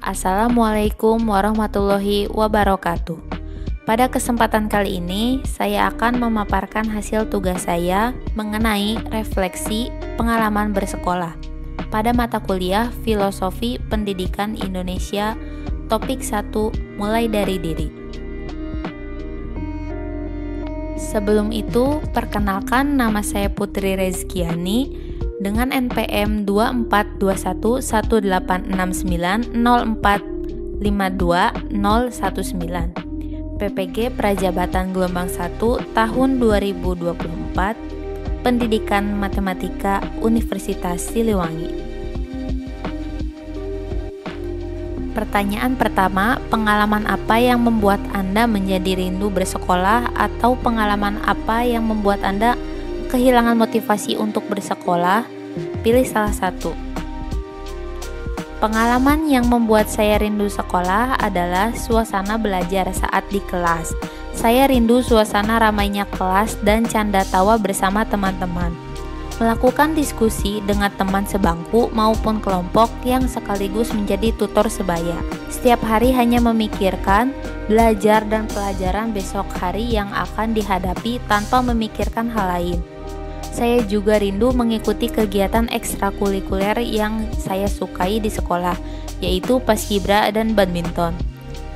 Assalamualaikum warahmatullahi wabarakatuh. Pada kesempatan kali ini, saya akan memaparkan hasil tugas saya mengenai refleksi pengalaman bersekolah pada mata kuliah Filosofi Pendidikan Indonesia, topik 1, mulai dari diri. Sebelum itu, perkenalkan, nama saya Putri Rezkiani dengan NPM 24211890452019, PPG Prajabatan Gelombang 1 tahun 2024, Pendidikan Matematika Universitas Siliwangi. Pertanyaan pertama, pengalaman apa yang membuat Anda menjadi rindu bersekolah, atau pengalaman apa yang membuat Anda kehilangan motivasi untuk bersekolah? Pilih salah satu. Pengalaman yang membuat saya rindu sekolah adalah suasana belajar saat di kelas. Saya rindu suasana ramainya kelas dan canda tawa bersama teman-teman. Melakukan diskusi dengan teman sebangku maupun kelompok yang sekaligus menjadi tutor sebaya. Setiap hari hanya memikirkan belajar dan pelajaran besok hari yang akan dihadapi tanpa memikirkan hal lain. Saya juga rindu mengikuti kegiatan ekstrakurikuler yang saya sukai di sekolah, yaitu paskibra dan badminton.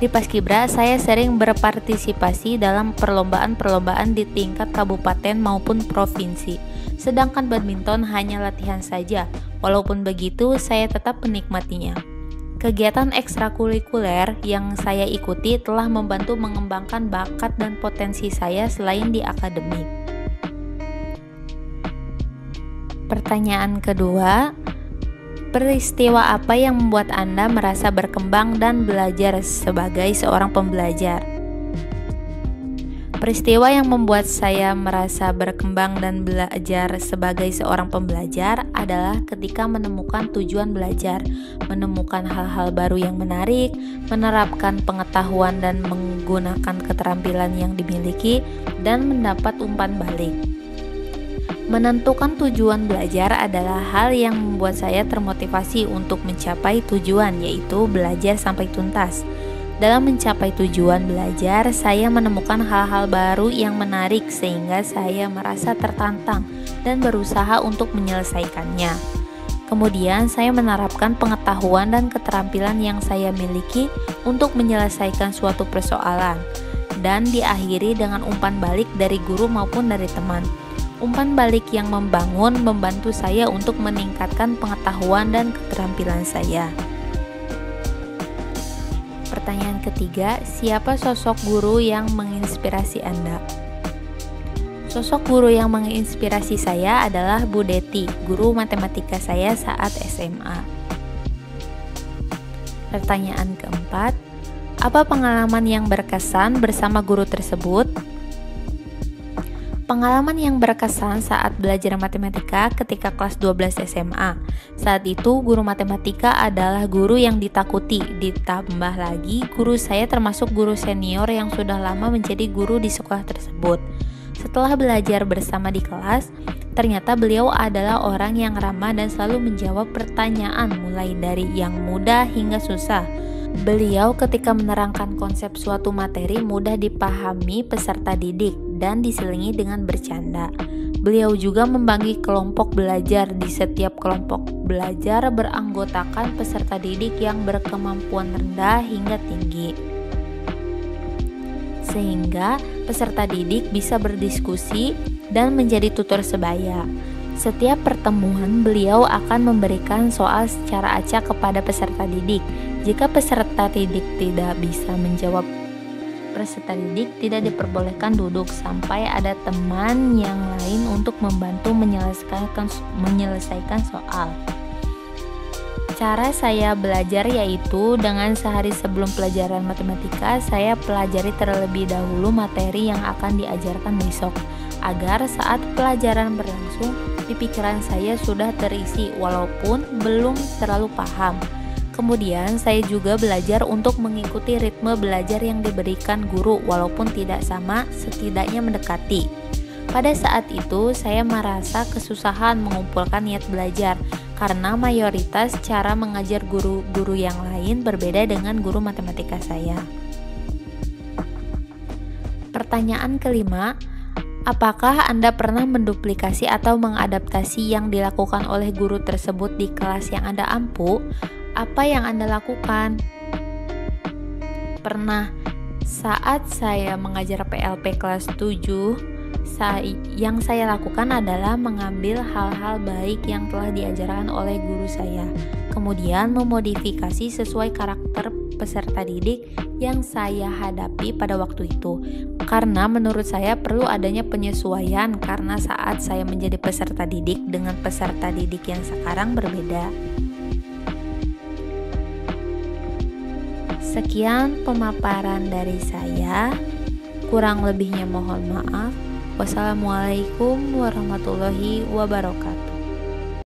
Di paskibra, saya sering berpartisipasi dalam perlombaan-perlombaan di tingkat kabupaten maupun provinsi. Sedangkan badminton hanya latihan saja. Walaupun begitu, saya tetap menikmatinya. Kegiatan ekstrakurikuler yang saya ikuti telah membantu mengembangkan bakat dan potensi saya selain di akademik. Pertanyaan kedua, peristiwa apa yang membuat Anda merasa berkembang dan belajar sebagai seorang pembelajar? Peristiwa yang membuat saya merasa berkembang dan belajar sebagai seorang pembelajar adalah ketika menemukan tujuan belajar, menemukan hal-hal baru yang menarik, menerapkan pengetahuan dan menggunakan keterampilan yang dimiliki, dan mendapat umpan balik. Menentukan tujuan belajar adalah hal yang membuat saya termotivasi untuk mencapai tujuan, yaitu belajar sampai tuntas. Dalam mencapai tujuan belajar, saya menemukan hal-hal baru yang menarik sehingga saya merasa tertantang dan berusaha untuk menyelesaikannya. Kemudian, saya menerapkan pengetahuan dan keterampilan yang saya miliki untuk menyelesaikan suatu persoalan, dan diakhiri dengan umpan balik dari guru maupun dari teman. Umpan balik yang membantu saya untuk meningkatkan pengetahuan dan keterampilan saya. Pertanyaan ketiga, siapa sosok guru yang menginspirasi Anda? Sosok guru yang menginspirasi saya adalah Bu Deti, guru matematika saya saat SMA. Pertanyaan keempat, apa pengalaman yang berkesan bersama guru tersebut? Pengalaman yang berkesan saat belajar matematika ketika kelas 12 SMA. Saat itu guru matematika adalah guru yang ditakuti. Ditambah lagi guru saya termasuk guru senior yang sudah lama menjadi guru di sekolah tersebut. Setelah belajar bersama di kelas, ternyata beliau adalah orang yang ramah dan selalu menjawab pertanyaan mulai dari yang mudah hingga susah. Beliau ketika menerangkan konsep suatu materi mudah dipahami peserta didik dan diselingi dengan bercanda. Beliau juga membagi kelompok belajar. Di setiap kelompok belajar beranggotakan peserta didik yang berkemampuan rendah hingga tinggi, sehingga peserta didik bisa berdiskusi dan menjadi tutor sebaya. Setiap pertemuan beliau akan memberikan soal secara acak kepada peserta didik. Jika peserta didik tidak bisa menjawab, peserta didik tidak diperbolehkan duduk sampai ada teman yang lain untuk membantu menyelesaikan soal. Cara saya belajar yaitu dengan sehari sebelum pelajaran matematika, saya pelajari terlebih dahulu materi yang akan diajarkan besok, agar saat pelajaran berlangsung, di pikiran saya sudah terisi walaupun belum terlalu paham. Kemudian saya juga belajar untuk mengikuti ritme belajar yang diberikan guru, walaupun tidak sama, setidaknya mendekati. Pada saat itu saya merasa kesusahan mengumpulkan niat belajar karena mayoritas cara mengajar guru-guru yang lain berbeda dengan guru matematika saya. Pertanyaan kelima, apakah Anda pernah menduplikasi atau mengadaptasi yang dilakukan oleh guru tersebut di kelas yang Anda ampu? Apa yang Anda lakukan? Pernah. Saat saya mengajar PLP kelas 7, yang saya lakukan adalah mengambil hal-hal baik yang telah diajarkan oleh guru saya, kemudian memodifikasi sesuai karakter peserta didik yang saya hadapi pada waktu itu. Karena menurut saya perlu adanya penyesuaian karena saat saya menjadi peserta didik dengan peserta didik yang sekarang berbeda. Sekian pemaparan dari saya, kurang lebihnya mohon maaf. Wassalamualaikum warahmatullahi wabarakatuh.